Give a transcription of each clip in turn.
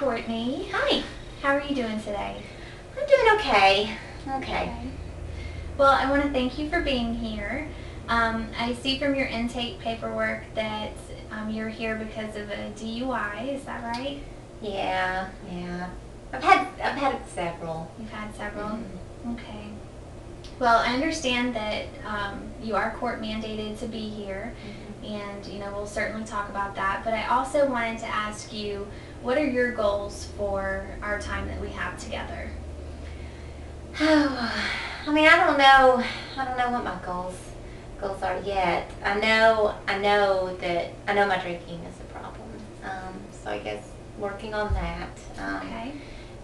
Courtney. Hi. How are you doing today? I'm doing okay. Okay. Well, I want to thank you for being here. I see from your intake paperwork that you're here because of a DUI. Is that right? Yeah. I've had several. You've had several? Mm-hmm. Okay. Well, I understand that you are court mandated to be here, and we'll certainly talk about that. But I also wanted to ask you, what are your goals for our time that we have together? Oh, I mean, I don't know what my goals are yet. I know my drinking is a problem. So I guess working on that. Okay.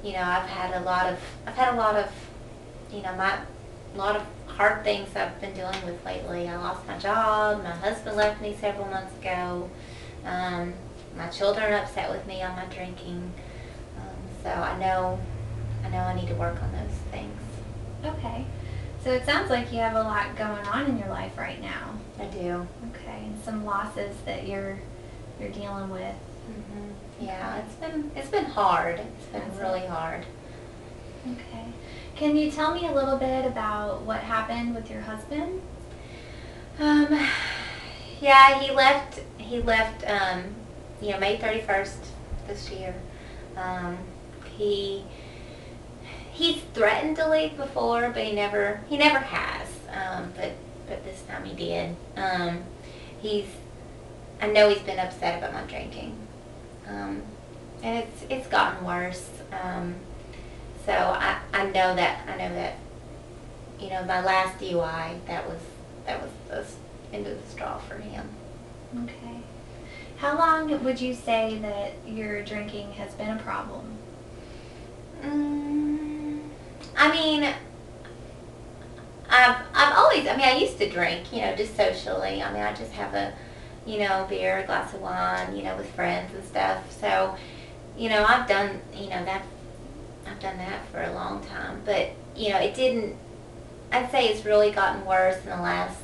I've had a lot of hard things I've been dealing with lately. I lost my job. My husband left me several months ago. My children are upset with me on my drinking. So I know I need to work on those things. Okay. So it sounds like you have a lot going on in your life right now. I do. Okay, and some losses that you're dealing with. Mm-hmm. Yeah, it's been hard. It's been really hard. Okay. Can you tell me a little bit about what happened with your husband? Yeah, he left May 31st this year. He's threatened to leave before, but he never has. But this time he did. I know he's been upset about my drinking. And it's gotten worse. So I know that my last DUI, that was the end of the straw for him. Okay. How long would you say that your drinking has been a problem? I mean, I used to drink, just socially. I mean, I just have a, beer, a glass of wine, with friends and stuff. So, I've done that for a long time. But, it didn't, I'd say it's really gotten worse in the last,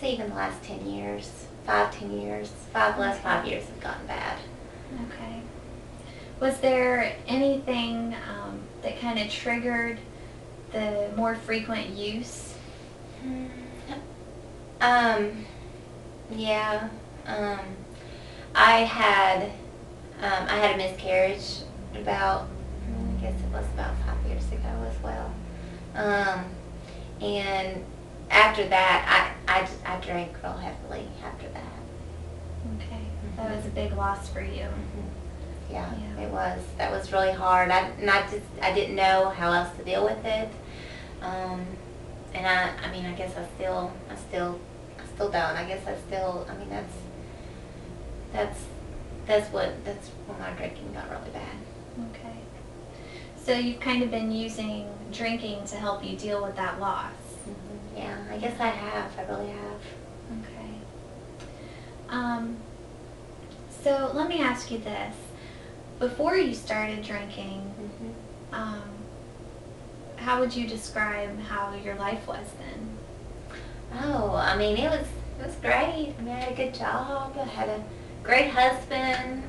even the last 10 years, 10 years. Last 5 years have gotten bad. Okay. Was there anything that kind of triggered the more frequent use? Yeah. I had a miscarriage about, I guess it was about 5 years ago as well. And after that, I drank real heavily after that. Okay. That was a big loss for you. Yeah, it was. That was really hard. I didn't know how else to deal with it. And I guess I still don't. I guess that's when my drinking got really bad. Okay. So you've kind of been using drinking to help you deal with that loss. Mm-hmm. Yeah, I guess I have. I really have. Okay. So let me ask you this. Before you started drinking, how would you describe how your life was then? Oh, I mean, it was great. I mean, I had a good job. I had a great husband.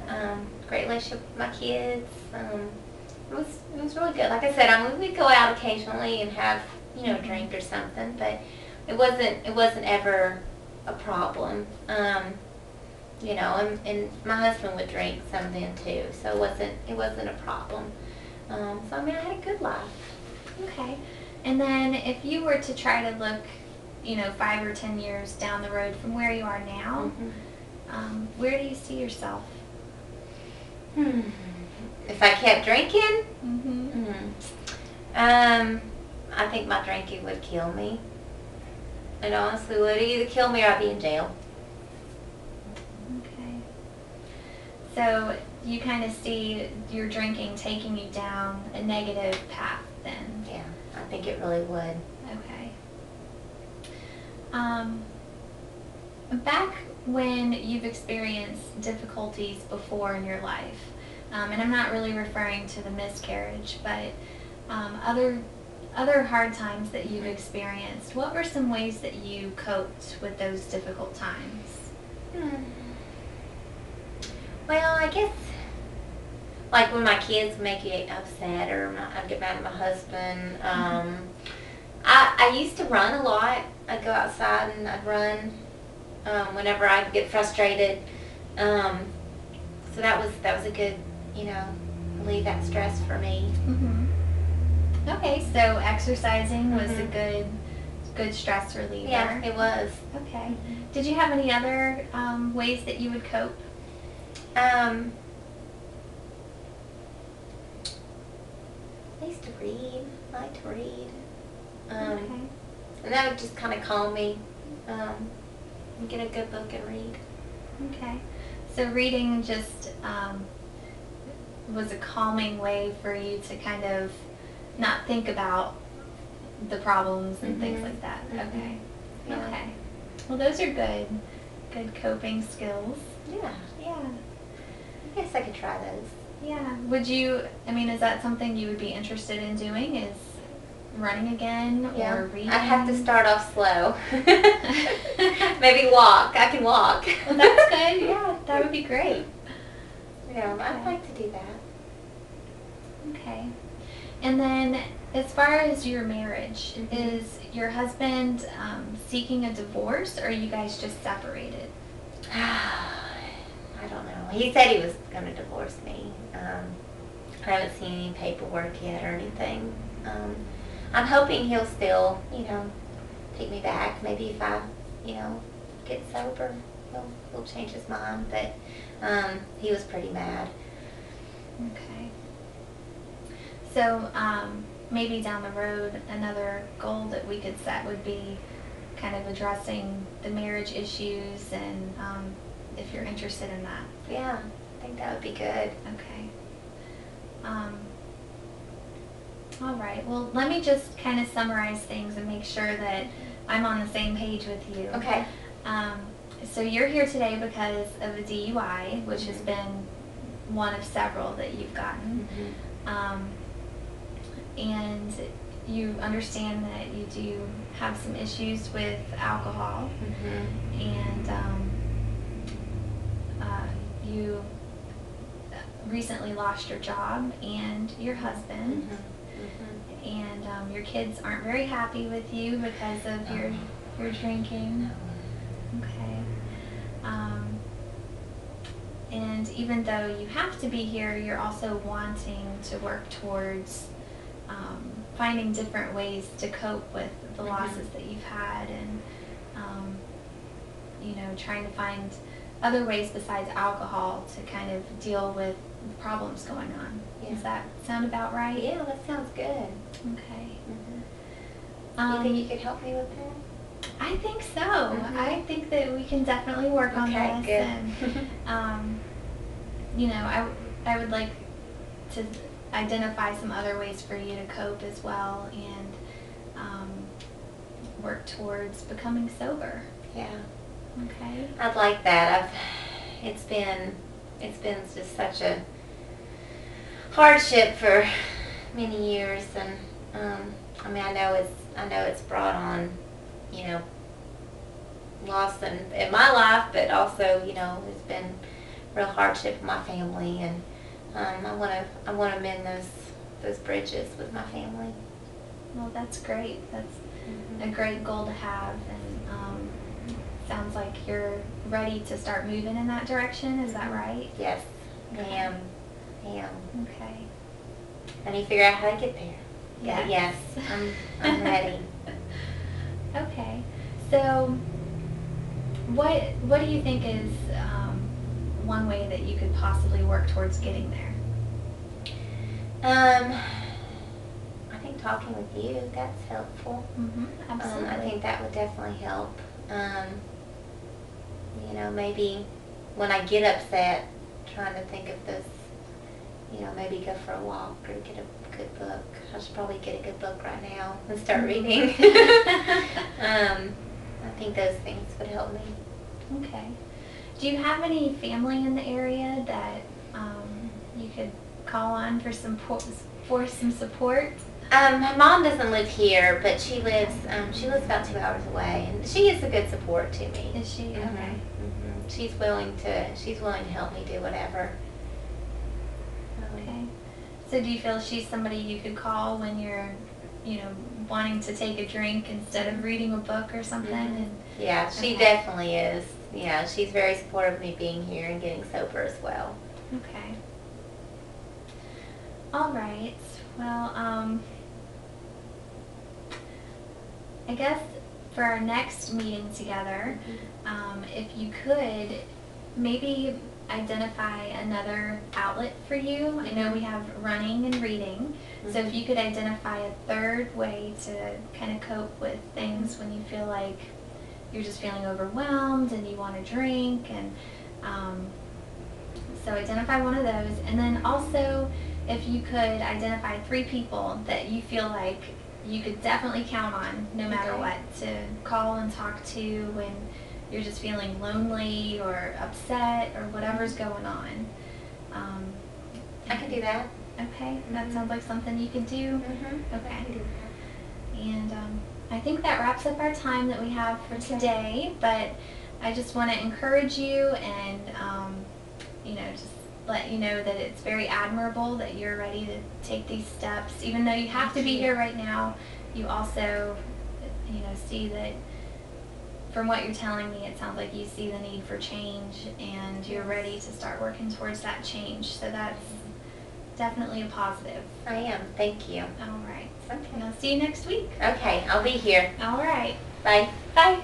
Great relationship with my kids. It was really good. Like I said, we'd go out occasionally and have a drink or something, but it wasn't ever a problem. And my husband would drink some then too, so it wasn't a problem. So I mean, I had a good life. Okay. And then if you were to try to look, 5 or 10 years down the road from where you are now, where do you see yourself? If I kept drinking, I think my drinking would kill me. It honestly would either kill me or I'd be in jail. Okay. So you kind of see your drinking taking you down a negative path then? Yeah, I think it really would. Okay. Back when you've experienced difficulties before in your life, and I'm not really referring to the miscarriage, but other hard times that you've experienced, what were some ways that you coped with those difficult times? Well, I guess like when my kids make you upset or I get mad at my husband. I used to run a lot. I'd go outside and I'd run whenever I'd get frustrated. So that was a good, relieve that stress for me. Okay, so exercising was a good stress reliever. Yeah, it was. Okay. Did you have any other ways that you would cope? I used to read. I like to read. Okay. And that would just kind of calm me. Get a good book and read. Okay. So reading just was a calming way for you to kind of not think about the problems and things like that. Okay. Yeah. Okay. Well, those are good coping skills. Yeah. Yeah. I guess I could try those. Yeah. Would you, is that something you would be interested in doing, is running again or reading? I'd have to start off slow. Maybe walk. I can walk. Well, that's good. Yeah, that would be great. Yeah, I'd like to do that. Okay. And then as far as your marriage, is your husband seeking a divorce, or are you guys just separated? I don't know. He said he was going to divorce me. I haven't seen any paperwork yet or anything. I'm hoping he'll still, take me back. Maybe if I, get sober, he'll change his mind. But he was pretty mad. Okay. So maybe down the road, another goal that we could set would be kind of addressing the marriage issues, and if you're interested in that. Yeah, I think that would be good. Okay. All right. Well, let me just kind of summarize things and make sure that I'm on the same page with you. Okay. So you're here today because of a DUI, which has been one of several that you've gotten. And you understand that you do have some issues with alcohol, and you recently lost your job and your husband, and your kids aren't very happy with you because of your drinking. Okay. And even though you have to be here, you're also wanting to work towards finding different ways to cope with the losses that you've had, and trying to find other ways besides alcohol to kind of deal with the problems going on. Yeah. Does that sound about right? Yeah, that sounds good. Okay. You think you could help me with that? I think so. I think that we can definitely work on this. Okay, good. And I would like to identify some other ways for you to cope as well, and work towards becoming sober. Yeah. Okay. I'd like that. It's been just such a hardship for many years, and I know it's brought on, loss in my life, but also, it's been real hardship in my family, and I want to mend those bridges with my family. Well, that's great. That's a great goal to have, and sounds like you're ready to start moving in that direction. Is that right? Yes, I am. Okay. I need to figure out how to get there. Yes. Yes, I'm ready. Okay. So, what do you think is one way that you could possibly work towards getting there? I think talking with you, that's helpful. Absolutely. I think that would definitely help. Maybe when I get upset, trying to think of this, maybe go for a walk or get a good book. I should probably get a good book right now and start reading. I think those things would help me. Okay. Do you have any family in the area that you could call on for some support? My mom doesn't live here, but she lives about 2 hours away, and she is a good support to me. Is she? Okay. She's willing to help me do whatever. Okay. So do you feel she's somebody you could call when you're, wanting to take a drink instead of reading a book or something? Mm-hmm. And, Yeah, she definitely is. Yeah, she's very supportive of me being here and getting sober as well. Okay. All right. Well, I guess for our next meeting together, if you could maybe identify another outlet for you. I know we have running and reading, so if you could identify a third way to kind of cope with things when you feel like you're just feeling overwhelmed and you want to drink, and so identify one of those. And then also, if you could identify 3 people that you feel like you could definitely count on no matter what to call and talk to when you're just feeling lonely or upset or whatever's going on. I can do that. Okay, that sounds like something you could do. Okay. I can do that. And I think that wraps up our time that we have for today, but I just want to encourage you and, just let you know that it's very admirable that you're ready to take these steps. Even though you have to be here right now, you also, see that from what you're telling me, it sounds like you see the need for change and you're ready to start working towards that change. So that's definitely a positive. I am. Thank you. All right. Okay. And I'll see you next week. Okay, I'll be here. All right. Bye. Bye.